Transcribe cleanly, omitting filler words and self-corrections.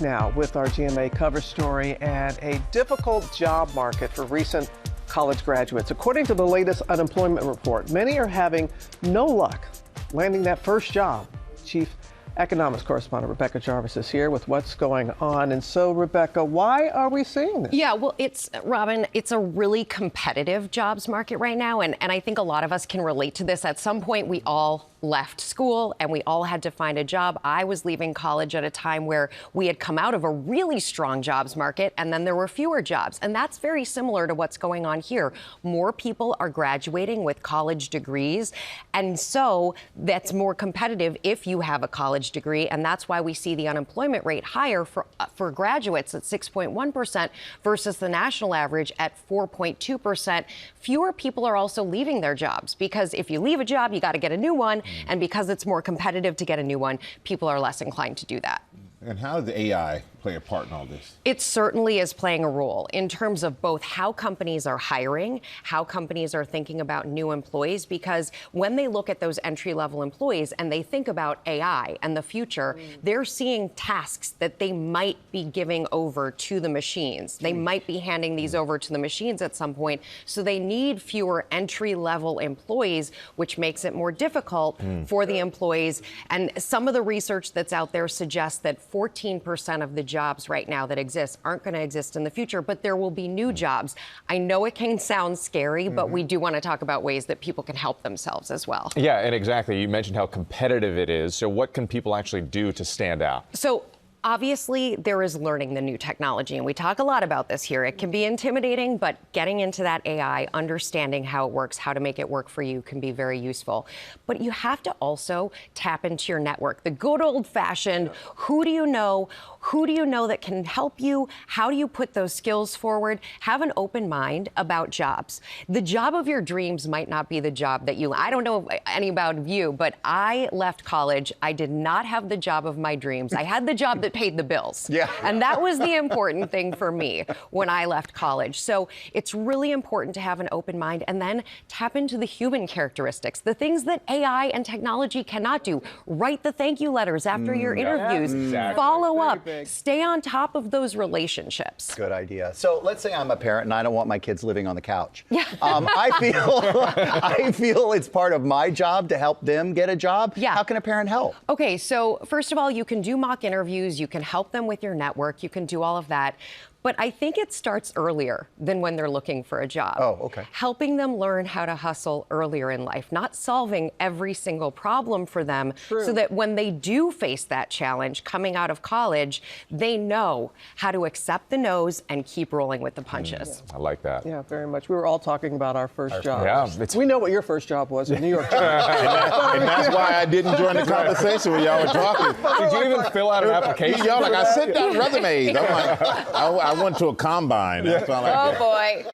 Now, with our GMA cover story and a difficult job market for recent college graduates. According to the latest unemployment report, many are having no luck landing that first job. Chief Economics correspondent Rebecca Jarvis is here with what's going on. And so, Rebecca, why are we seeing this? Yeah, well, Robin, it's a really competitive jobs market right now. And I think a lot of us can relate to this. At some point, we all left school and we all had to find a job. I was leaving college at a time where we had come out of a really strong jobs market and then there were fewer jobs. And that's very similar to what's going on here. More people are graduating with college degrees. And so that's more competitive if you have a college degree. And that's why we see the unemployment rate higher for graduates at 6.1% versus the national average at 4.2%. Fewer people are also leaving their jobs because if you leave a job, you got to get a new one. And because it's more competitive to get a new one, people are less inclined to do that. And how does AI play a part in all this? It certainly is playing a role in terms of both how companies are hiring, how companies are thinking about new employees, because when they look at those entry-level employees and they think about AI and the future, they're seeing tasks that they might be giving over to the machines. They might be handing these over to the machines at some point. So they need fewer entry-level employees, which makes it more difficult for the employees. And some of the research that's out there suggests that 14% of the jobs right now that exist aren't going to exist in the future, but there will be new jobs. I know it can sound scary, but we do want to talk about ways that people can help themselves as well. Yeah, and exactly. You mentioned how competitive it is. So what can people actually do to stand out? So obviously, there is learning the new technology, and we talk a lot about this here. It can be intimidating, but getting into that AI, understanding how it works, how to make it work for you can be very useful. But you have to also tap into your network. The good old-fashioned, who do you know? Who do you know that can help you? How do you put those skills forward? Have an open mind about jobs. The job of your dreams might not be the job that I don't know any about you, but I left college. I did not have the job of my dreams. I had the job that paid the bills. Yeah. And that was the important thing for me when I left college. So it's really important to have an open mind and then tap into the human characteristics, the things that AI and technology cannot do. Write the thank you letters after your interviews. Exactly. Follow up. Stay on top of those relationships. Good idea. So let's say I'm a parent and I don't want my kids living on the couch. Yeah. I feel it's part of my job to help them get a job. Yeah. How can a parent help? Okay, so first of all, you can do mock interviews. You can help them with your network. You can do all of that. But I think it starts earlier than when they're looking for a job. Oh, okay. Helping them learn how to hustle earlier in life, not solving every single problem for them, so that when they do face that challenge coming out of college, they know how to accept the no's and keep rolling with the punches. I like that. Yeah, very much. We were all talking about our first job. Yeah, We know what your first job was in New York. And that's why I didn't join the conversation when y'all were talking. Did you even fill out an application? Y'all like, I sent down resumes. I'm like, I went to a combine. That's all I did. Oh, boy.